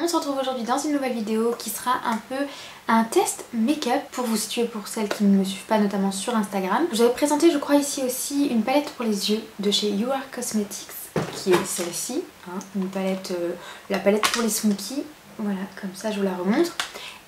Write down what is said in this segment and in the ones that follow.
On se retrouve aujourd'hui dans une nouvelle vidéo qui sera un peu un test make-up pour vous situer pour celles qui ne me suivent pas notamment sur Instagram. J'avais présenté je crois ici aussi une palette pour les yeux de chez You Are Cosmetics qui est celle-ci, hein, une palette, la palette pour les smokies, voilà comme ça je vous la remontre.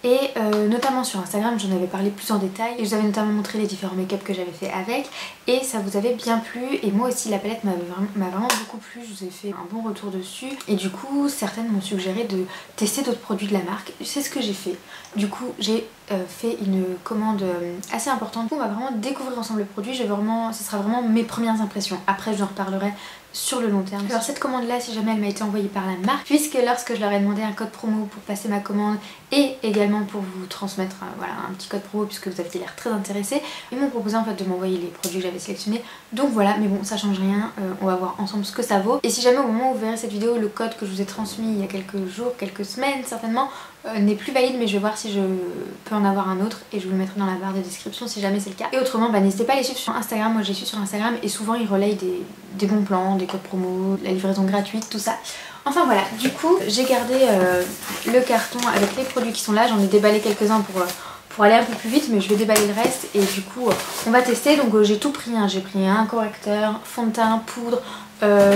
Et notamment sur Instagram j'en avais parlé plus en détail et je vous avais notamment montré les différents make-up que j'avais fait avec et ça vous avait bien plu et moi aussi la palette m'a vraiment beaucoup plu, je vous ai fait un bon retour dessus et du coup certaines m'ont suggéré de tester d'autres produits de la marque, c'est ce que j'ai fait. Du coup j'ai fait une commande assez importante, on va vraiment découvrir ensemble le produit, ce sera vraiment mes premières impressions, après je vous en reparlerai sur le long terme. Alors cette commande là si jamais elle m'a été envoyée par la marque, puisque lorsque je leur ai demandé un code promo pour passer ma commande et également pour vous transmettre voilà, un petit code promo puisque vous aviez l'air très intéressé, ils m'ont proposé en fait de m'envoyer les produits que j'avais sélectionnés, donc voilà, mais bon ça change rien, on va voir ensemble ce que ça vaut. Et si jamais au moment où vous verrez cette vidéo le code que je vous ai transmis il y a quelques jours, quelques semaines certainement, n'est plus valide, mais je vais voir si je peux en avoir un autre et je vous le mettrai dans la barre de description si jamais c'est le cas. Et autrement n'hésitez pas à les suivre sur Instagram, moi je les suis sur Instagram et souvent ils relayent des bons plans, des codes promo, la livraison gratuite, tout ça. Enfin voilà, du coup j'ai gardé le carton avec les produits qui sont là, j'en ai déballé quelques-uns pour aller un peu plus vite, mais je vais déballer le reste et du coup on va tester. Donc j'ai tout pris, hein. J'ai pris un correcteur, fond de teint, poudre,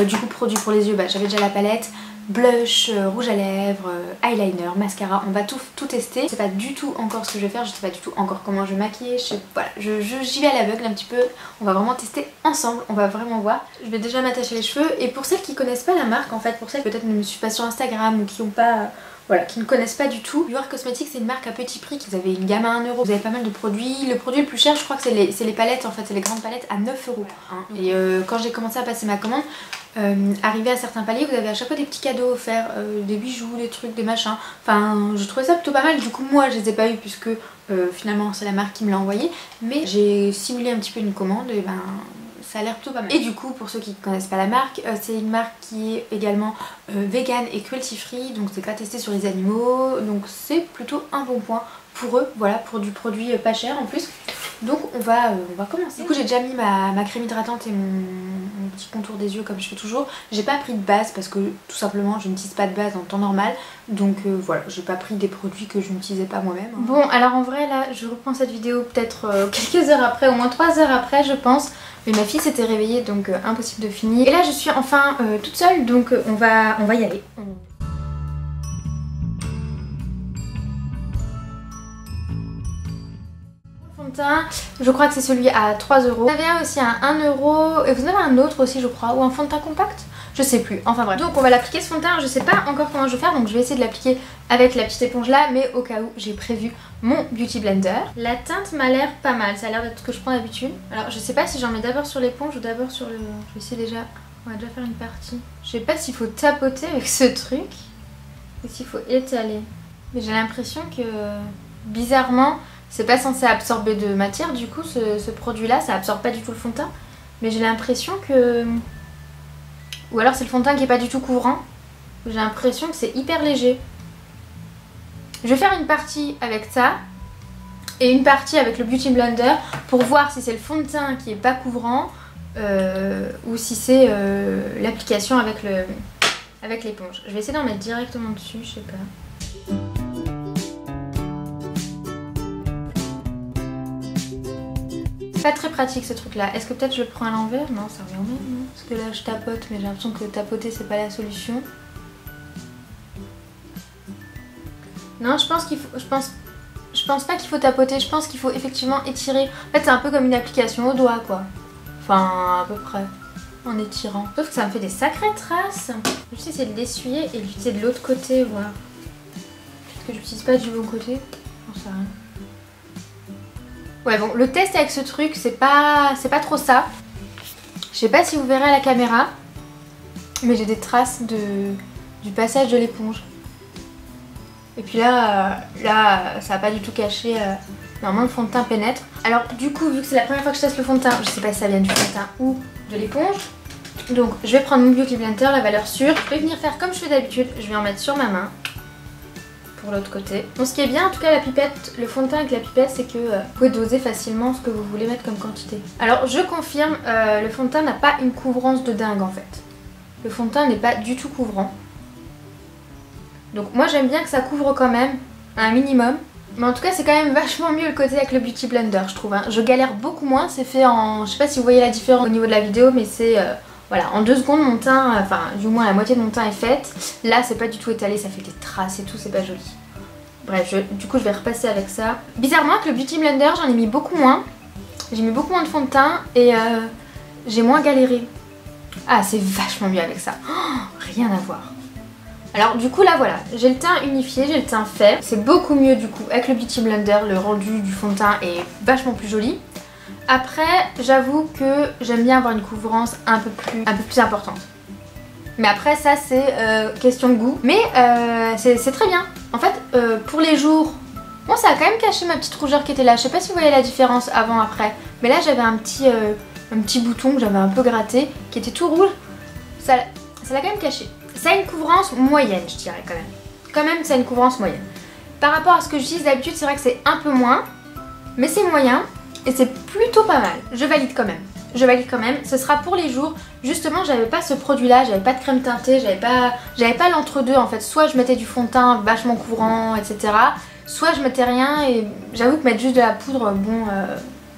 du coup produit pour les yeux, j'avais déjà la palette, blush, rouge à lèvres, eyeliner, mascara, on va tout tester. Je sais pas du tout encore ce que je vais faire, je sais pas du tout encore comment je vais maquiller, voilà, j'y vais à l'aveugle un petit peu, on va vraiment tester ensemble, on va vraiment voir. Je vais déjà m'attacher les cheveux et pour celles qui connaissent pas la marque en fait, pour celles qui peut-être ne me suivent pas sur Instagram ou qui ont pas... Voilà, qui ne connaissent pas du tout. You Are Cosmetics c'est une marque à petit prix, vous avez une gamme à 1€, vous avez pas mal de produits. Le produit le plus cher je crois que c'est les palettes en fait, c'est les grandes palettes à 9€. Hein. Et quand j'ai commencé à passer ma commande, arrivé à certains paliers vous avez à chaque fois des petits cadeaux offerts, des bijoux, des trucs, des machins. Enfin je trouvais ça plutôt pas mal, du coup moi je les ai pas eu puisque finalement c'est la marque qui me l'a envoyé. Mais j'ai simulé un petit peu une commande et ça a l'air plutôt pas mal. Et du coup pour ceux qui ne connaissent pas la marque, c'est une marque qui est également vegan et cruelty free, donc c'est pas testé sur les animaux, donc c'est plutôt un bon point pour eux, voilà, pour du produit pas cher en plus. Donc on va commencer. Du coup j'ai déjà mis ma crème hydratante et mon petit contour des yeux comme je fais toujours. J'ai pas pris de base parce que tout simplement je n'utilise pas de base en temps normal. Donc voilà, j'ai pas pris des produits que je n'utilisais pas moi-même. Hein. Bon alors en vrai là je reprends cette vidéo peut-être quelques heures après, au moins 3 heures après je pense. Mais ma fille s'était réveillée donc impossible de finir. Et là je suis enfin toute seule donc on va y aller. Je crois que c'est celui à 3€. Vous en avez un aussi à 1€ et vous en avez un autre aussi je crois, ou un fond de teint compact, je sais plus, enfin bref. Donc on va l'appliquer ce fond de teint, je sais pas encore comment je vais faire donc je vais essayer de l'appliquer avec la petite éponge là, mais au cas où j'ai prévu mon beauty blender. La teinte m'a l'air pas mal, ça a l'air d'être ce que je prends d'habitude. Alors je sais pas si j'en mets d'abord sur l'éponge ou d'abord sur le... Je vais essayer déjà, on va déjà faire une partie. Je sais pas s'il faut tapoter avec ce truc ou s'il faut étaler. Mais j'ai l'impression que bizarrement c'est pas censé absorber de matière, du coup ce produit là ça absorbe pas du tout le fond de teint. Mais j'ai l'impression que... Ou alors c'est le fond de teint qui est pas du tout couvrant. J'ai l'impression que c'est hyper léger. Je vais faire une partie avec ça et une partie avec le Beauty Blender pour voir si c'est le fond de teint qui est pas couvrant ou si c'est l'application avec l'éponge. Je vais essayer d'en mettre directement dessus, je sais pas. Pas très pratique ce truc là. Est-ce que peut-être je le prends à l'envers? Non, ça revient au même, non? Parce que là je tapote mais j'ai l'impression que tapoter c'est pas la solution. Non, je pense qu'il faut... Je pense pas qu'il faut tapoter, je pense qu'il faut effectivement étirer. En fait c'est un peu comme une application au doigt quoi. Enfin à peu près. En étirant. Sauf que ça me fait des sacrées traces. Je vais essayer de l'essuyer et l'utiliser de l'autre côté, voilà. Peut-être que j'utilise pas du bon côté. J'en sais rien. Ouais bon, le test avec ce truc c'est pas trop ça. Je sais pas si vous verrez à la caméra, mais j'ai des traces du passage de l'éponge. Et puis là ça a pas du tout caché, normalement le fond de teint pénètre. Alors du coup vu que c'est la première fois que je teste le fond de teint, je sais pas si ça vient du fond de teint ou de l'éponge. Donc je vais prendre mon Beauty Blender, la valeur sûre. Je vais venir faire comme je fais d'habitude, je vais en mettre sur ma main. Pour l'autre côté. Bon, ce qui est bien en tout cas la pipette, le fond de teint avec la pipette, c'est que vous pouvez doser facilement ce que vous voulez mettre comme quantité. Alors je confirme, le fond de teint n'a pas une couvrance de dingue en fait. Le fond de teint n'est pas du tout couvrant. Donc moi j'aime bien que ça couvre quand même un minimum. Mais en tout cas c'est quand même vachement mieux le côté avec le Beauty Blender je trouve. Hein. Je galère beaucoup moins, c'est fait en... Je sais pas si vous voyez la différence au niveau de la vidéo mais c'est... Voilà, en 2 secondes mon teint, enfin du moins la moitié de mon teint est faite. Là c'est pas du tout étalé, ça fait des traces et tout, c'est pas joli. Bref, du coup je vais repasser avec ça. Bizarrement avec le Beauty Blender j'en ai mis beaucoup moins. J'ai mis beaucoup moins de fond de teint et j'ai moins galéré. Ah c'est vachement mieux avec ça. Oh, rien à voir. Alors du coup là voilà, j'ai le teint unifié, j'ai le teint fait. C'est beaucoup mieux du coup avec le Beauty Blender, le rendu du fond de teint est vachement plus joli. Après j'avoue que j'aime bien avoir une couvrance un peu plus importante. Mais après ça c'est question de goût. Mais c'est très bien. En fait pour les jours, bon ça a quand même caché ma petite rougeur qui était là. Je sais pas si vous voyez la différence avant-après. Mais là j'avais un petit bouton que j'avais un peu gratté qui était tout rouge. Ça l'a quand même caché. Ça a une couvrance moyenne je dirais quand même. Quand même ça a une couvrance moyenne. Par rapport à ce que j'utilise d'habitude c'est vrai que c'est un peu moins. Mais c'est moyen. Et c'est plutôt pas mal. Je valide quand même. Je valide quand même. Ce sera pour les jours. Justement j'avais pas ce produit là. J'avais pas de crème teintée. J'avais pas l'entre-deux en fait. Soit je mettais du fond de teint vachement couvrant etc. Soit je mettais rien et j'avoue que mettre juste de la poudre, bon,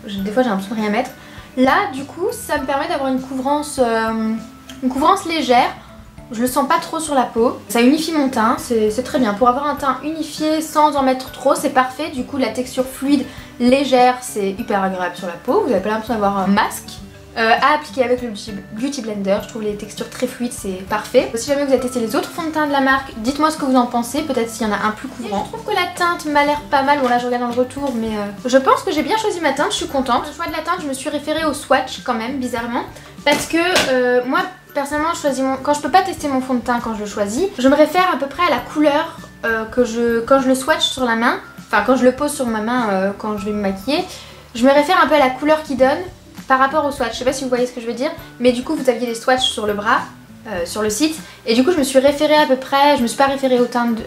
des fois j'ai l'impression de rien mettre. Là du coup ça me permet d'avoir une couvrance légère. Je le sens pas trop sur la peau. Ça unifie mon teint, c'est très bien. Pour avoir un teint unifié sans en mettre trop, c'est parfait. Du coup la texture fluide, légère, c'est hyper agréable sur la peau. Vous avez pas l'impression d'avoir un masque. À appliquer avec le Beauty Blender, je trouve les textures très fluides, c'est parfait. Si jamais vous avez testé les autres fonds de teint de la marque, dites-moi ce que vous en pensez, peut-être s'il y en a un plus couvrant. Je trouve que la teinte m'a l'air pas mal, bon là je regarde dans le retour mais je pense que j'ai bien choisi ma teinte, je suis contente. Le choix de la teinte, je me suis référée au swatch quand même, bizarrement, parce que moi personnellement je choisis quand je peux pas tester mon fond de teint quand je le choisis, je me réfère à peu près à la couleur quand je le swatch sur la main, enfin quand je le pose sur ma main quand je vais me maquiller, je me réfère un peu à la couleur qu'il donne par rapport au swatch. Je sais pas si vous voyez ce que je veux dire, mais du coup vous aviez des swatchs sur le bras, sur le site, et du coup je me suis référée à peu près, je me suis pas référée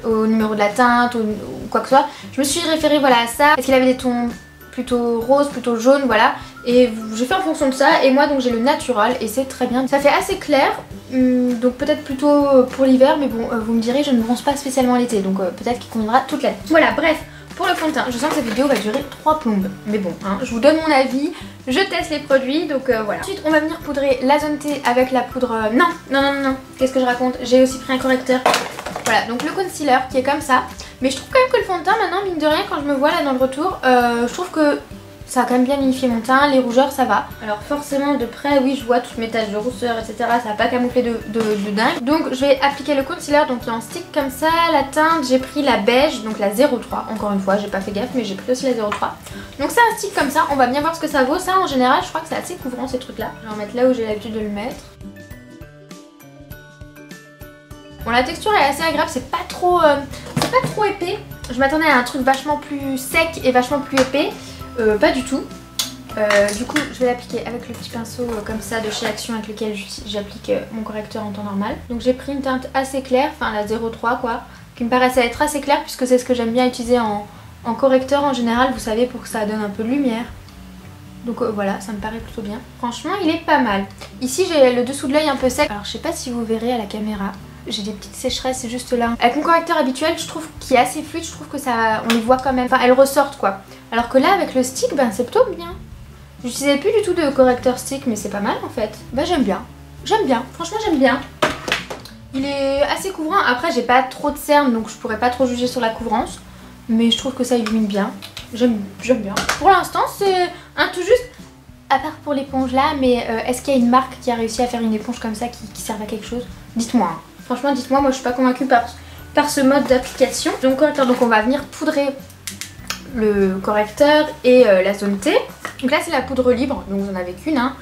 au numéro de la teinte ou quoi que ce soit, je me suis référée voilà à ça, parce qu'il avait des tons plutôt rose, plutôt jaune, voilà, et j'ai fait en fonction de ça, et moi donc j'ai le natural et c'est très bien. Ça fait assez clair, donc peut-être plutôt pour l'hiver, mais bon vous me direz je ne bronze pas spécialement l'été, donc peut-être qu'il conviendra toute l'année. Voilà, bref. Pour le fond de teint, je sens que cette vidéo va durer 3 plombes. Mais bon, hein, je vous donne mon avis, je teste les produits, donc voilà. Ensuite, on va venir poudrer la zone T avec la poudre... Non, qu'est-ce que je raconte? J'ai aussi pris un correcteur. Voilà, donc le concealer qui est comme ça. Mais je trouve quand même que le fond de teint, maintenant, mine de rien, quand je me vois là dans le retour, je trouve que ça a quand même bien unifié mon teint, les rougeurs ça va. Alors forcément de près oui je vois toutes mes taches de rousseur etc, ça n'a pas camouflé de dingue. Donc je vais appliquer le concealer donc en stick comme ça, la teinte j'ai pris la beige donc la 03, encore une fois j'ai pas fait gaffe mais j'ai pris aussi la 03. Donc c'est un stick comme ça, on va bien voir ce que ça vaut, ça en général je crois que c'est assez couvrant ces trucs là. Je vais en mettre là où j'ai l'habitude de le mettre. Bon la texture est assez agréable, c'est pas trop épais. Je m'attendais à un truc vachement plus sec et vachement plus épais. Pas du tout. Du coup je vais l'appliquer avec le petit pinceau comme ça de chez Action avec lequel j'applique mon correcteur en temps normal. Donc j'ai pris une teinte assez claire, enfin la 03 quoi, qui me paraissait être assez claire puisque c'est ce que j'aime bien utiliser en correcteur en général, vous savez, pour que ça donne un peu de lumière. Donc voilà, ça me paraît plutôt bien. Franchement il est pas mal. Ici j'ai le dessous de l'œil un peu sec, alors je sais pas si vous verrez à la caméra. J'ai des petites sécheresses juste là. Avec mon correcteur habituel, je trouve qu'il est assez fluide, je trouve que ça, on les voit quand même. Enfin, elles ressortent quoi. Alors que là, avec le stick, ben c'est plutôt bien. J'utilisais plus du tout de correcteur stick, mais c'est pas mal en fait. Ben j'aime bien. J'aime bien. Franchement, j'aime bien. Il est assez couvrant. Après, j'ai pas trop de cernes, donc je pourrais pas trop juger sur la couvrance. Mais je trouve que ça illumine bien. J'aime bien. Pour l'instant, c'est un tout juste. À part pour l'éponge là, mais est-ce qu'il y a une marque qui a réussi à faire une éponge comme ça qui serve à quelque chose? Dites-moi. Hein. Franchement dites-moi, moi je suis pas convaincue par ce mode d'application. Donc on va venir poudrer le correcteur et la zone T. Donc là c'est la poudre libre, donc vous en avez qu'une, hein,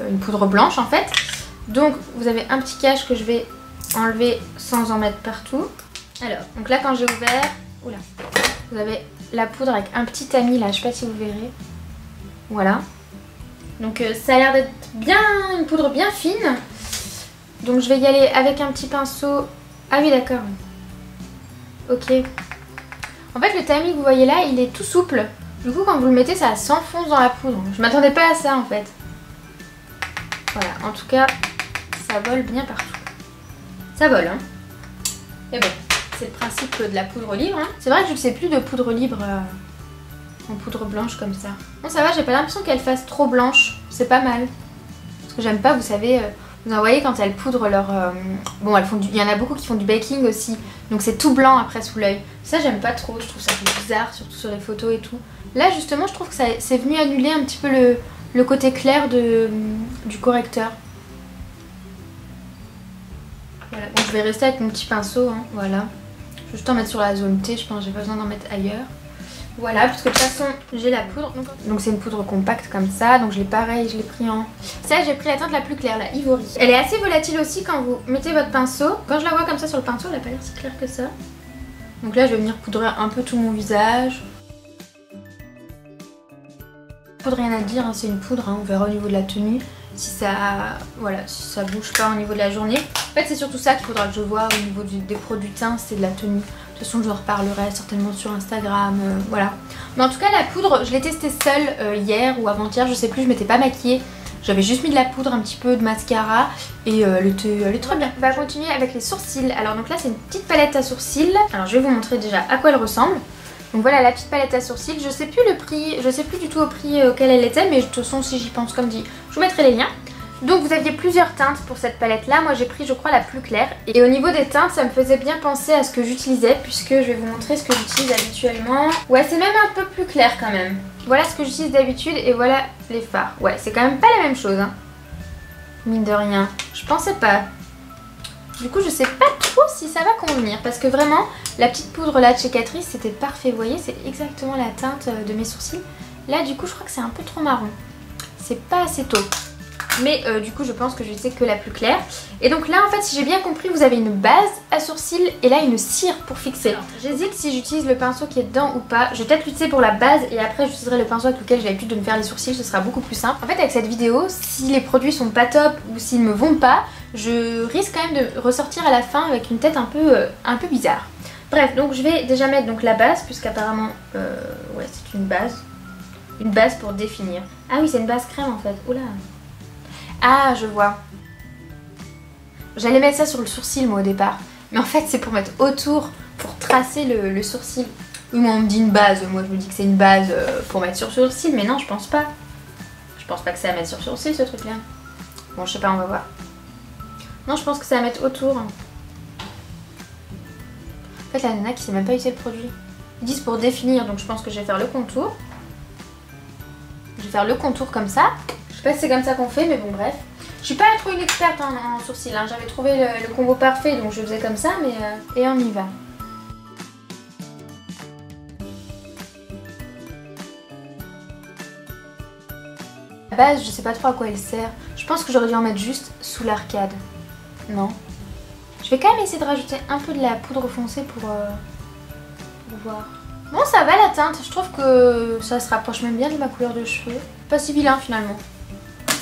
une poudre blanche en fait. Donc vous avez un petit cache que je vais enlever sans en mettre partout. Alors, donc là quand j'ai ouvert, oula, vous avez la poudre avec un petit tamis là, je sais pas si vous verrez. Voilà. Donc ça a l'air d'être bien une poudre bien fine. Donc je vais y aller avec un petit pinceau. Ah oui d'accord. Ok. En fait le tamis que vous voyez là il est tout souple. Du coup quand vous le mettez ça s'enfonce dans la poudre. Je m'attendais pas à ça en fait. Voilà, en tout cas ça vole bien partout. Ça vole hein. Mais bon. C'est le principe de la poudre libre. Hein. C'est vrai que je ne sais plus de poudre libre en poudre blanche comme ça. Bon ça va, j'ai pas l'impression qu'elle fasse trop blanche. C'est pas mal. Parce que j'aime pas, vous savez, vous en voyez quand elles poudrent leur... Bon, il y en a beaucoup qui font du baking aussi. Donc c'est tout blanc après sous l'œil. Ça j'aime pas trop, je trouve ça bizarre, surtout sur les photos et tout. Là justement je trouve que c'est venu annuler un petit peu le côté clair du correcteur. Voilà, bon, je vais rester avec mon petit pinceau, hein, voilà. Je vais juste en mettre sur la zone T, je pense, j'ai pas besoin d'en mettre ailleurs. Voilà, puisque de toute façon j'ai la poudre. Donc c'est une poudre compacte comme ça, donc je l'ai pareil, je l'ai pris en... Ça j'ai pris la teinte la plus claire, la Ivory. Elle est assez volatile aussi quand vous mettez votre pinceau. Quand je la vois comme ça sur le pinceau, elle a pas l'air si claire que ça. Donc là je vais venir poudrer un peu tout mon visage. Poudre, rien à dire, hein, c'est une poudre, hein, on verra au niveau de la tenue. Si ça, voilà, si ça bouge pas au niveau de la journée. En fait c'est surtout ça qu'il faudra que je vois au niveau des produits teints, c'est de la tenue. De toute façon je en reparlerai certainement sur Instagram, voilà. Mais en tout cas la poudre, je l'ai testée seule hier ou avant-hier, je sais plus, je m'étais pas maquillée. J'avais juste mis de la poudre, un petit peu de mascara et elle est très bien. On va continuer avec les sourcils. Alors donc là c'est une petite palette à sourcils. Alors je vais vous montrer déjà à quoi elle ressemble. Donc voilà la petite palette à sourcils, je sais plus le prix, je sais plus du tout au prix auquel elle était, mais de toute façon si j'y pense comme dit, je vous mettrai les liens. Donc vous aviez plusieurs teintes pour cette palette là, moi j'ai pris je crois la plus claire. Et au niveau des teintes ça me faisait bien penser à ce que j'utilisais, puisque je vais vous montrer ce que j'utilise habituellement. Ouais c'est même un peu plus clair quand même. Voilà ce que j'utilise d'habitude et voilà les fards. Ouais c'est quand même pas la même chose hein. Mine de rien, je pensais pas. Du coup je sais pas trop si ça va convenir, parce que vraiment la petite poudre là de chez Catrice c'était parfait, vous voyez c'est exactement la teinte de mes sourcils. Là du coup je crois que c'est un peu trop marron, c'est pas assez taupe. Mais du coup je pense que je sais que la plus claire. Et donc là en fait si j'ai bien compris vous avez une base à sourcils et là une cire pour fixer. J'hésite si j'utilise le pinceau qui est dedans ou pas. Je vais peut-être l'utiliser pour la base et après j'utiliserai le pinceau avec lequel j'ai l'habitude de me faire les sourcils, ce sera beaucoup plus simple. En fait avec cette vidéo, si les produits sont pas top ou s'ils me vont pas, je risque quand même de ressortir à la fin avec une tête un peu bizarre. Bref, donc je vais déjà mettre donc la base puisqu'apparemment ouais c'est une base. Une base pour définir. Ah oui c'est une base crème en fait, oula. Ah je vois. J'allais mettre ça sur le sourcil moi au départ. Mais en fait c'est pour mettre autour, pour tracer le sourcil. Oui moi on me dit une base, moi je me dis que c'est une base pour mettre sur le sourcil. Mais non je pense pas. Je pense pas que c'est à mettre sur le sourcil ce truc là. Bon je sais pas, on va voir. Non je pense que c'est à mettre autour. En fait la nana qui sait même pas utiliser le produit. Ils disent pour définir, donc je pense que je vais faire le contour. Je vais faire le contour comme ça. Je sais pas si c'est comme ça qu'on fait mais bon bref. Je suis pas trop une experte en sourcils, hein. J'avais trouvé le combo parfait donc je faisais comme ça mais et on y va. La base je sais pas trop à quoi elle sert. Je pense que j'aurais dû en mettre juste sous l'arcade. Non. Je vais quand même essayer de rajouter un peu de la poudre foncée pour voir. Bon ça va la teinte, je trouve que ça se rapproche même bien de ma couleur de cheveux. Pas si vilain finalement.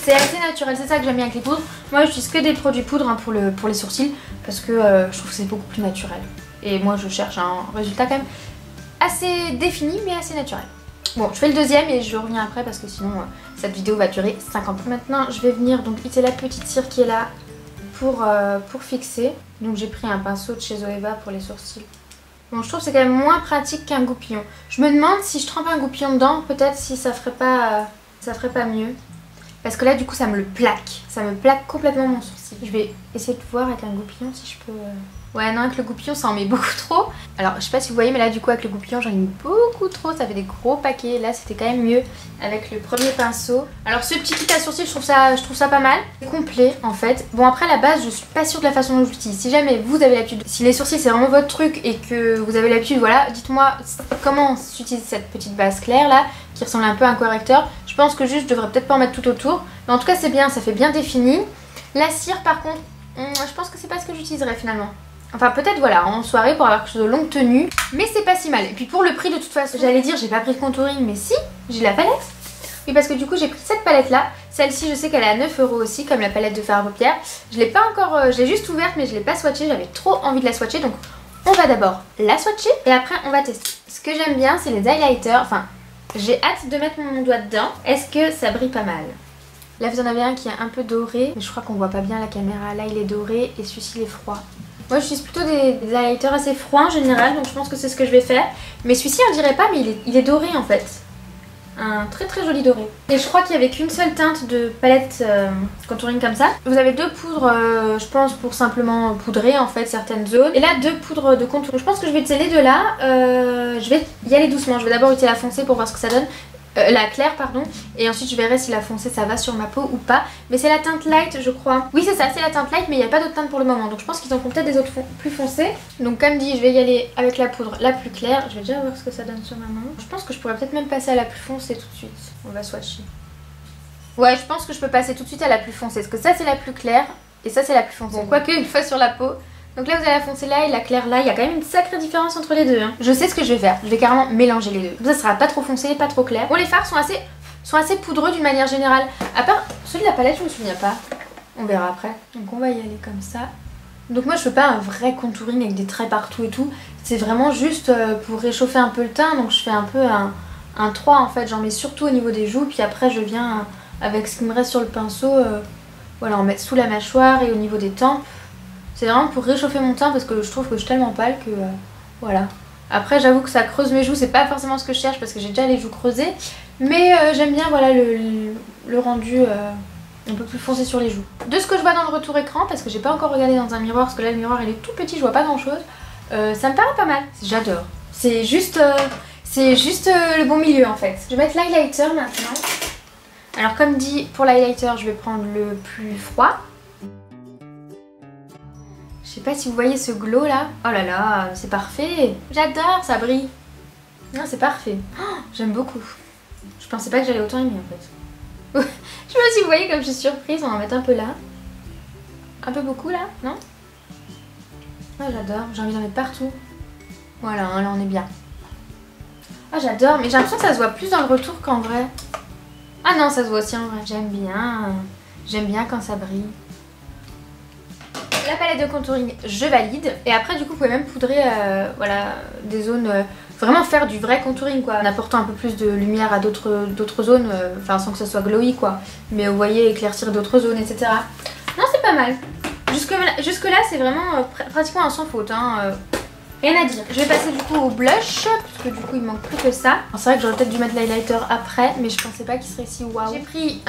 C'est assez naturel, c'est ça que j'aime bien avec les poudres. Moi j'utilise que des produits poudres hein, pour les sourcils parce que je trouve que c'est beaucoup plus naturel. Et moi je cherche un résultat quand même assez défini mais assez naturel. Bon je fais le deuxième et je reviens après parce que sinon cette vidéo va durer 50 minutes. Maintenant je vais venir donc utiliser la petite cire qui est là pour fixer. Donc j'ai pris un pinceau de chez Zoeva pour les sourcils. Bon je trouve que c'est quand même moins pratique qu'un goupillon. Je me demande si je trempe un goupillon dedans, peut-être si ça ferait pas mieux. Parce que là du coup ça me plaque complètement mon sourcil. Je vais essayer de voir avec un goupillon si je peux... Ouais non avec le goupillon ça en met beaucoup trop. Alors je sais pas si vous voyez mais là du coup avec le goupillon j'en ai mis beaucoup trop, ça fait des gros paquets. Là c'était quand même mieux avec le premier pinceau. Alors ce petit kit à sourcils je trouve ça pas mal. C'est complet en fait. Bon après à la base je suis pas sûre de la façon dont je l'utilise. Si jamais vous avez l'habitude, si les sourcils c'est vraiment votre truc et que vous avez l'habitude, voilà, dites-moi comment s'utilise cette petite base claire là qui ressemble un peu à un correcteur. Je pense que juste je devrais peut-être pas en mettre tout autour. Mais en tout cas c'est bien, ça fait bien défini. La cire par contre, je pense que c'est pas ce que j'utiliserai finalement. Enfin peut-être voilà en soirée pour avoir quelque chose de longue tenue. Mais c'est pas si mal. Et puis pour le prix de toute façon, j'allais dire j'ai pas pris de contouring mais si, j'ai la palette. Oui parce que du coup j'ai pris cette palette là. Celle-ci je sais qu'elle est à 9 € aussi comme la palette de fard à paupières. Je l'ai pas encore, je l'ai juste ouverte mais je l'ai pas swatchée. J'avais trop envie de la swatcher donc on va d'abord la swatcher et après on va tester. Ce que j'aime bien c'est les highlighters. Enfin j'ai hâte de mettre mon doigt dedans. Est-ce que ça brille pas mal? Là vous en avez un qui est un peu doré mais je crois qu'on voit pas bien la caméra. Là il est doré et celui-ci il est froid. Moi j'utilise plutôt des highlighters assez froids en général, donc je pense que c'est ce que je vais faire. Mais celui-ci on dirait pas, mais il est doré en fait. Un très très joli doré. Et je crois qu'il n'y avait qu'une seule teinte de palette contouring comme ça. Vous avez deux poudres, je pense, pour simplement poudrer en fait certaines zones. Et là deux poudres de contour. Je pense que je vais utiliser les deux là. Je vais y aller doucement. Je vais d'abord utiliser la foncée pour voir ce que ça donne. La claire pardon, et ensuite je verrai si la foncée ça va sur ma peau ou pas. Mais c'est la teinte light je crois. Oui c'est ça, c'est la teinte light, mais il n'y a pas d'autre teinte pour le moment. Donc je pense qu'ils en font peut-être des autres plus foncés. Donc comme dit je vais y aller avec la poudre la plus claire. Je vais déjà voir ce que ça donne sur ma main. Je pense que je pourrais peut-être même passer à la plus foncée tout de suite. On va swatcher. Ouais je pense que je peux passer tout de suite à la plus foncée. Parce que ça c'est la plus claire et ça c'est la plus foncée. Bon, quoique une fois sur la peau. Donc là vous avez la foncée là et la claire là, il y a quand même une sacrée différence entre les deux hein. Je sais ce que je vais faire, je vais carrément mélanger les deux. Comme ça sera pas trop foncé, pas trop clair. Bon les fards sont assez poudreux d'une manière générale. À part celui de la palette je me souviens pas. On verra après. Donc on va y aller comme ça. Donc moi je fais pas un vrai contouring avec des traits partout et tout. C'est vraiment juste pour réchauffer un peu le teint. Donc je fais un peu un 3 en fait. J'en mets surtout au niveau des joues. Puis après je viens avec ce qui me reste sur le pinceau. Voilà en mettre sous la mâchoire et au niveau des tempes. C'est vraiment pour réchauffer mon teint parce que je trouve que je suis tellement pâle que voilà. Après j'avoue que ça creuse mes joues, c'est pas forcément ce que je cherche parce que j'ai déjà les joues creusées. Mais j'aime bien voilà le rendu un peu plus foncé sur les joues. De ce que je vois dans le retour écran, parce que j'ai pas encore regardé dans un miroir, parce que là le miroir il est tout petit, je vois pas grand chose. Ça me paraît pas mal, j'adore. C'est juste le bon milieu en fait. Je vais mettre l'highlighter maintenant. Alors comme dit pour l'highlighter je vais prendre le plus froid. Je sais pas si vous voyez ce glow là. Oh là là, c'est parfait. J'adore, ça brille. Non, c'est parfait. Oh, j'aime beaucoup. Je pensais pas que j'allais autant aimer en fait. Je sais pas si vous voyez comme je suis surprise. On va en mettre un peu là. Un peu beaucoup là, non? Ah j'adore, j'ai envie d'en mettre partout. Voilà, hein, là on est bien. Ah j'adore, mais j'ai l'impression que ça se voit plus dans le retour qu'en vrai. Ah non, ça se voit aussi en vrai. J'aime bien. J'aime bien quand ça brille. La palette de contouring je valide et après du coup vous pouvez même poudrer voilà, des zones, vraiment faire du vrai contouring quoi, en apportant un peu plus de lumière à d'autres zones, enfin sans que ça soit glowy quoi, mais vous voyez éclaircir d'autres zones etc. Non c'est pas mal, jusque là c'est vraiment pratiquement un sans faute hein, rien à dire. Je vais passer du coup au blush parce que du coup il manque plus que ça. C'est vrai que j'aurais peut-être dû mettre l'highlighter après mais je pensais pas qu'il serait si waouh. J'ai pris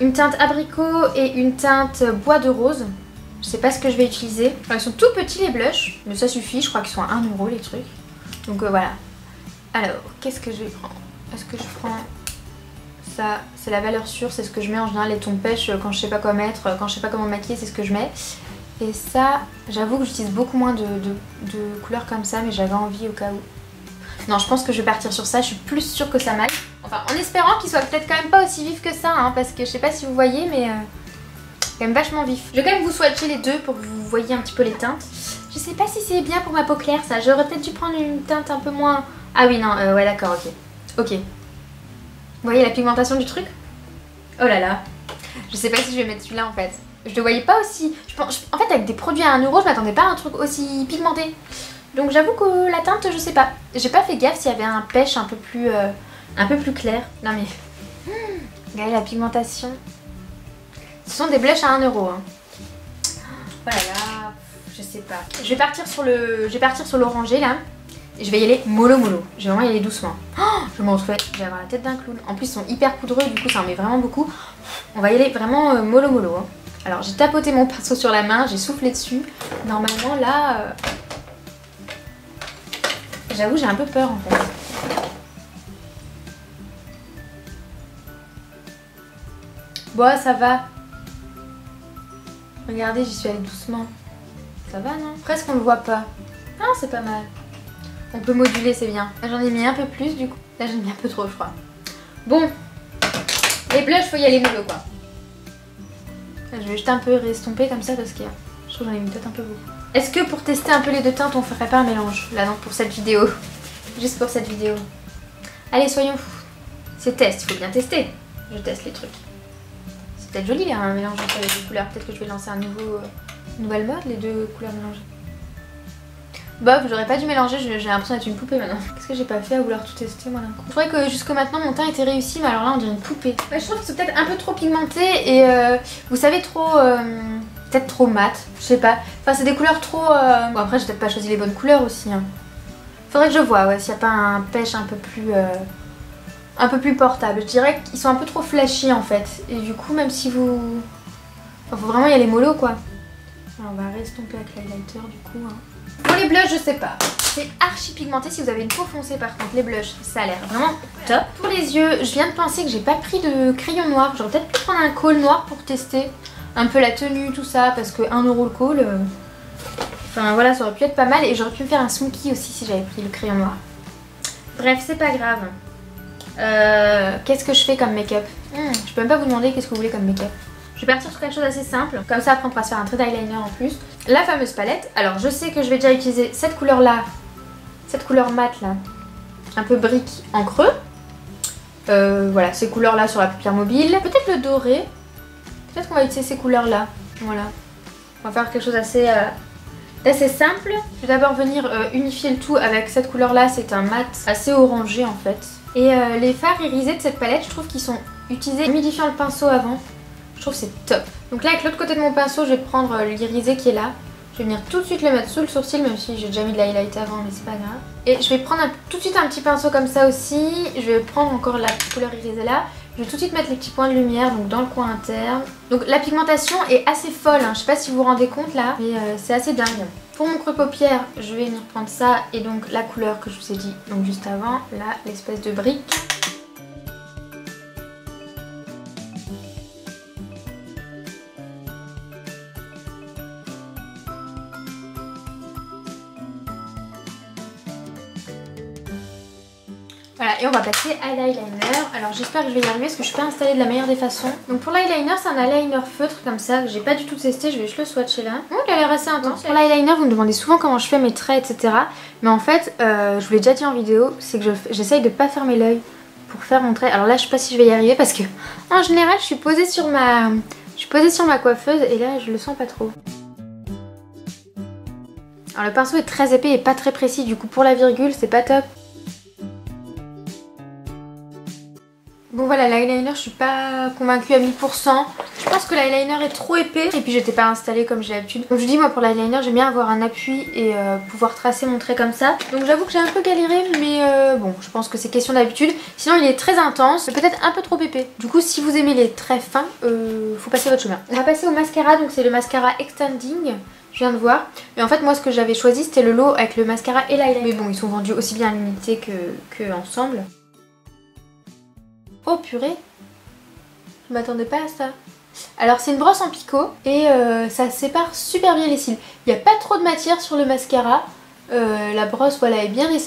une teinte abricot et une teinte bois de rose. Je sais pas ce que je vais utiliser. Enfin, ils sont tout petits les blushs, mais ça suffit. Je crois qu'ils sont à 1 € les trucs. Donc voilà. Alors, qu'est-ce que je vais prendre? Est-ce que je prends ça? C'est la valeur sûre, c'est ce que je mets en général. Les tons pêche quand je sais pas quoi mettre, quand je sais pas comment maquiller, c'est ce que je mets. Et ça, j'avoue que j'utilise beaucoup moins de couleurs comme ça, mais j'avais envie au cas où. Non, je pense que je vais partir sur ça. Je suis plus sûre que ça m'aille. Enfin, en espérant qu'il soit peut-être quand même pas aussi vif que ça, hein, parce que je sais pas si vous voyez, mais quand même vachement vif. Je vais quand même vous swatcher les deux pour que vous voyez un petit peu les teintes. Je sais pas si c'est bien pour ma peau claire ça. J'aurais peut-être dû prendre une teinte un peu moins... Ah oui non, ouais d'accord, ok. Ok. Vous voyez la pigmentation du truc? Oh là là. Je sais pas si je vais mettre celui-là en fait. Je le voyais pas aussi... En fait avec des produits à 1 €, je m'attendais pas à un truc aussi pigmenté. Donc j'avoue que la teinte, je sais pas. J'ai pas fait gaffe s'il y avait un pêche un peu plus clair. Non mais... Regardez la pigmentation. Ce sont des blushs à 1 €. Hein. Voilà, là, je sais pas. Je vais partir sur l'orangé là. Et je vais y aller mollo mollo. Je vais vraiment y aller doucement. Oh, je me retrouve, je vais avoir la tête d'un clown. En plus, ils sont hyper poudreux, du coup, ça en met vraiment beaucoup. On va y aller vraiment mollo mollo. Hein. Alors, j'ai tapoté mon pinceau sur la main, j'ai soufflé dessus. Normalement, là, j'avoue, j'ai un peu peur en fait. Bon, ça va. Regardez, j'y suis allée doucement. Ça va, non? Presque on le voit pas. Ah, c'est pas mal. On peut moduler, c'est bien. Là, j'en ai mis un peu plus, du coup. Là, j'en ai mis un peu trop, je crois. Bon. Les blushs, faut y aller mollo, quoi. Là, je vais juste un peu restomper comme ça, parce que je trouve que j'en ai mis peut-être un peu beaucoup. Est-ce que pour tester un peu les deux teintes, on ferait pas un mélange? Là, non, pour cette vidéo. Juste pour cette vidéo. Allez, soyons fous. C'est test, il faut bien tester. Je teste les trucs. C'est peut-être joli, là, un mélange entre les deux couleurs. Peut-être que je vais lancer une nouvelle mode, les deux couleurs mélangées. Bof, j'aurais pas dû mélanger, j'ai l'impression d'être une poupée maintenant. Qu'est-ce que j'ai pas fait à vouloir tout tester moi d'un coup? Je croyais que jusqu'à maintenant mon teint était réussi, mais alors là on dirait une poupée. Ouais, je trouve que c'est peut-être un peu trop pigmenté et vous savez trop peut-être trop mat, je sais pas. Enfin c'est des couleurs trop... Bon après j'ai peut-être pas choisi les bonnes couleurs aussi. Hein. Faudrait que je vois ouais, s'il n'y a pas un pêche un peu plus portable. Je dirais qu'ils sont un peu trop flashy en fait. Et du coup même si vous... Enfin, faut vraiment y aller mollo quoi. Alors on va restomper avec l'highlighter du coup. Hein. Pour les blushs je sais pas. C'est archi pigmenté si vous avez une peau foncée par contre. Les blushs ça a l'air vraiment top. Pour les yeux je viens de penser que j'ai pas pris de crayon noir. J'aurais peut-être pu prendre un col noir pour tester un peu la tenue tout ça. Parce que 1 € le col... Enfin voilà ça aurait pu être pas mal. Et j'aurais pu me faire un smoky aussi si j'avais pris le crayon noir. Bref c'est pas grave. Qu'est-ce que je fais comme make-up? Je peux même pas vous demander qu'est-ce que vous voulez comme make-up. Je vais partir sur quelque chose d'assez simple, comme ça après on pourra se faire un trait d'eyeliner en plus. La fameuse palette, alors je sais que je vais déjà utiliser cette couleur là, cette couleur mat là, un peu brique en creux. Voilà, ces couleurs là sur la paupière mobile. Peut-être le doré, peut-être qu'on va utiliser ces couleurs là, voilà. On va faire quelque chose d'assez simple. Je vais d'abord venir unifier le tout avec cette couleur là, c'est un mat assez orangé en fait. Et les fards irisés de cette palette, je trouve qu'ils sont utilisés en humidifiant le pinceau avant. Je trouve que c'est top. Donc là avec l'autre côté de mon pinceau je vais prendre l'irisé qui est là. Je vais venir tout de suite le mettre sous le sourcil même si j'ai déjà mis de l'highlight avant mais c'est pas grave. Et je vais prendre tout de suite un petit pinceau comme ça aussi. Je vais prendre encore la couleur irisée là. Je vais tout de suite mettre les petits points de lumière donc dans le coin interne. Donc la pigmentation est assez folle, hein. Je sais pas si vous vous rendez compte là mais c'est assez dingue. Pour mon creux paupière je vais venir prendre ça et donc la couleur que je vous ai dit donc juste avant, là l'espèce de brique. Voilà, et on va passer à l'eyeliner. Alors j'espère que je vais y arriver parce que je suis pas installée de la meilleure des façons. Donc pour l'eyeliner, c'est un eyeliner feutre comme ça que j'ai pas du tout testé. Je vais juste le swatcher là. Il a l'air assez intense. Pour l'eyeliner, vous me demandez souvent comment je fais mes traits, etc. Mais en fait, je vous l'ai déjà dit en vidéo, c'est que j'essaye de pas fermer l'œil pour faire mon trait. Alors là, je sais pas si je vais y arriver parce que en général, je suis posée sur ma coiffeuse et là, je le sens pas trop. Alors le pinceau est très épais et pas très précis. Du coup, pour la virgule, c'est pas top. Bon voilà, l'eyeliner je suis pas convaincue à 1000%. Je pense que l'eyeliner est trop épais et puis j'étais pas installée comme j'ai l'habitude. Donc je dis moi pour l'eyeliner j'aime bien avoir un appui et pouvoir tracer mon trait comme ça. Donc j'avoue que j'ai un peu galéré mais bon je pense que c'est question d'habitude. Sinon il est très intense, peut-être un peu trop épais. Du coup si vous aimez les traits fins, faut passer votre chemin. On va passer au mascara, donc c'est le mascara Extending. Je viens de voir. Mais en fait moi ce que j'avais choisi c'était le lot avec le mascara et l'eyeliner. Mais bon ils sont vendus aussi bien à l'unité que ensemble. Oh purée, je m'attendais pas à ça. Alors c'est une brosse en picot et ça sépare super bien les cils. Il n'y a pas trop de matière sur le mascara. La brosse voilà,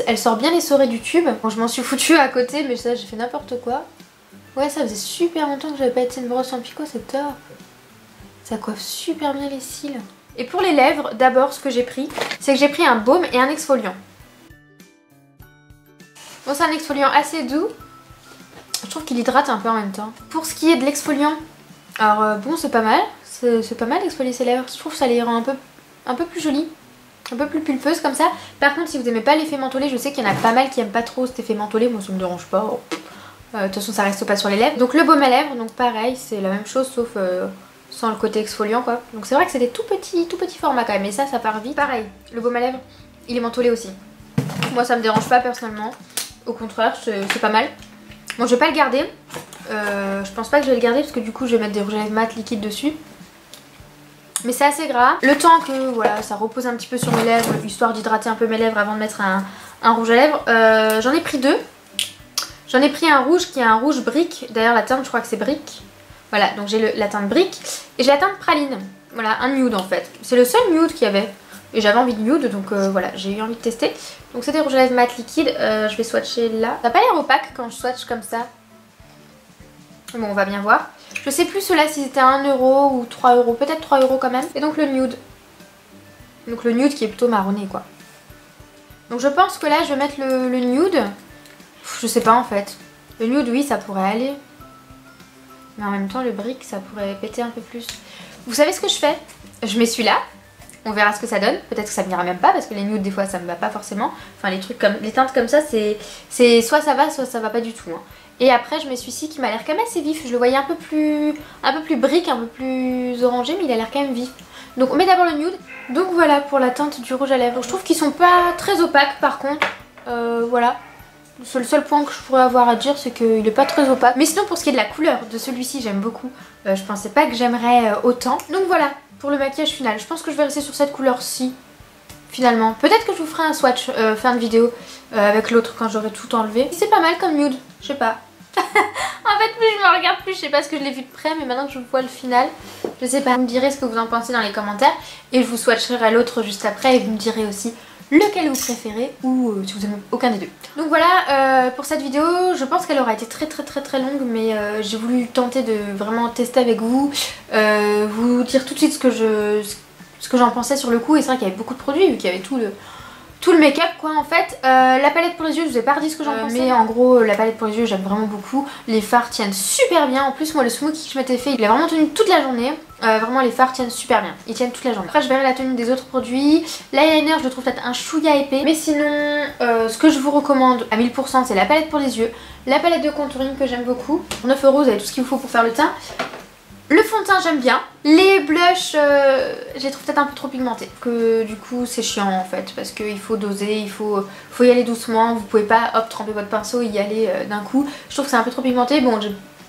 elle sort bien l'essorée du tube. Bon, je m'en suis foutue à côté mais ça j'ai fait n'importe quoi. Ouais ça faisait super longtemps que j'avais pas été une brosse en picot, c'est top. Ça coiffe super bien les cils. Et pour les lèvres, d'abord ce que j'ai pris, c'est que j'ai pris un baume et un exfoliant. Bon c'est un exfoliant assez doux. Je trouve qu'il hydrate un peu en même temps. Pour ce qui est de l'exfoliant, alors bon c'est pas mal. C'est pas mal d'exfolier ses lèvres. Je trouve que ça les rend un peu plus jolies. Un peu plus pulpeuses comme ça. Par contre si vous aimez pas l'effet mentholé, je sais qu'il y en a pas mal qui aiment pas trop cet effet mentholé. Moi ça me dérange pas. De toute façon ça reste pas sur les lèvres. Donc le baume à lèvres, donc pareil c'est la même chose sauf sans le côté exfoliant quoi. Donc c'est vrai que c'est des tout petits formats quand même. Et ça part vite. Pareil, le baume à lèvres il est mentholé aussi. Moi ça me dérange pas personnellement. Au contraire c'est pas mal. Bon je vais pas le garder, je pense pas que je vais le garder parce que du coup je vais mettre des rouges à lèvres mat liquides dessus. Mais c'est assez gras. Le temps que voilà ça repose un petit peu sur mes lèvres, histoire d'hydrater un peu mes lèvres avant de mettre un rouge à lèvres. J'en ai pris deux. J'en ai pris un rouge qui est un rouge brique, d'ailleurs la teinte je crois que c'est brique. Voilà donc j'ai la teinte brique et j'ai la teinte praline. Voilà un nude en fait, c'est le seul nude qu'il y avait. Et j'avais envie de nude donc voilà j'ai eu envie de tester. Donc c'est des rouges à lèvres mat liquide, je vais swatcher là. Ça n'a pas l'air opaque quand je swatch comme ça. Bon on va bien voir. Je sais plus ceux-là si c'était 1 € ou 3 €, peut-être 3 € quand même. Et donc le nude. Donc le nude qui est plutôt marronné quoi. Donc je pense que là je vais mettre le nude. Je sais pas en fait. Le nude oui ça pourrait aller. Mais en même temps le brick ça pourrait péter un peu plus. Vous savez ce que je fais? Je mets celui-là. On verra ce que ça donne, peut-être que ça m'ira même pas parce que les nudes des fois ça me va pas forcément. Enfin les trucs comme les teintes comme ça c'est soit ça va pas du tout hein. Et après je mets celui-ci qui m'a l'air quand même assez vif. Je le voyais un peu plus brique, un peu plus orangé mais il a l'air quand même vif. Donc on met d'abord le nude. Donc voilà pour la teinte du rouge à lèvres. Je trouve qu'ils sont pas très opaques par contre. Voilà. Le seul point que je pourrais avoir à dire, c'est qu'il est pas très opaque. Mais sinon pour ce qui est de la couleur de celui-ci, j'aime beaucoup. Je pensais pas que j'aimerais autant. Donc voilà pour le maquillage final. Je pense que je vais rester sur cette couleur-ci. Finalement. Peut-être que je vous ferai un swatch fin de vidéo avec l'autre quand j'aurai tout enlevé. C'est pas mal comme nude, je sais pas. En fait plus je me regarde plus je sais pas ce que je l'ai vu de près, mais maintenant que je vois le final, je sais pas. Vous me direz ce que vous en pensez dans les commentaires et je vous swatcherai l'autre juste après et vous me direz aussi lequel vous préférez ou si vous aimez aucun des deux. Donc voilà pour cette vidéo, je pense qu'elle aura été très longue, mais j'ai voulu tenter de vraiment tester avec vous, vous dire tout de suite ce que j'en pensais sur le coup. Et c'est vrai qu'il y avait beaucoup de produits vu qu'il y avait tout le make-up quoi en fait. La palette pour les yeux, je vous ai pas redit ce que j'en pensais, mais en gros la palette pour les yeux j'aime vraiment beaucoup. Les fards tiennent super bien, en plus moi le smoothie que je m'étais fait il a vraiment tenu toute la journée. Vraiment les fards tiennent super bien, ils tiennent toute la journée. Après je verrai la tenue des autres produits. L'eyeliner je le trouve peut-être un chouïa épais, mais sinon ce que je vous recommande à 1000% c'est la palette pour les yeux, la palette de contouring que j'aime beaucoup. Pour 9 € vous avez tout ce qu'il vous faut pour faire le teint. Le fond de teint j'aime bien, les blushs je les trouve peut-être un peu trop pigmentés, que du coup c'est chiant en fait parce qu'il faut doser, il faut y aller doucement, vous pouvez pas hop tremper votre pinceau et y aller d'un coup. Je trouve que c'est un peu trop pigmenté, bon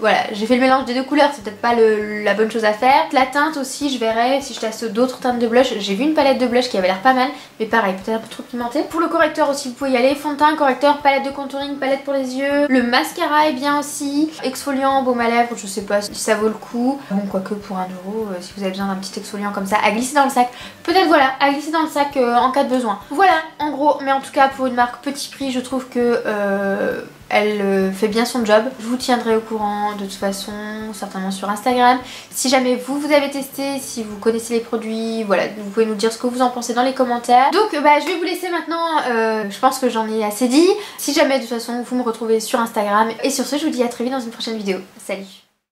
voilà, j'ai fait le mélange des deux couleurs, c'est peut-être pas la bonne chose à faire. La teinte aussi, je verrai si je teste d'autres teintes de blush. J'ai vu une palette de blush qui avait l'air pas mal, mais pareil, peut-être un peu trop pigmentée. Pour le correcteur aussi, vous pouvez y aller. Fond de teint, correcteur, palette de contouring, palette pour les yeux. Le mascara est bien aussi. Exfoliant, baume à lèvres, je sais pas si ça vaut le coup. Bon, quoique pour 1 €, si vous avez besoin d'un petit exfoliant comme ça, à glisser dans le sac. Peut-être voilà, à glisser dans le sac en cas de besoin. Voilà, en gros, mais en tout cas pour une marque petit prix, je trouve que elle fait bien son job. Je vous tiendrai au courant de toute façon, certainement sur Instagram. Si jamais vous avez testé, si vous connaissez les produits, voilà, vous pouvez nous dire ce que vous en pensez dans les commentaires. Donc je vais vous laisser maintenant, je pense que j'en ai assez dit. Si jamais de toute façon vous me retrouvez sur Instagram. Et sur ce, je vous dis à très vite dans une prochaine vidéo. Salut!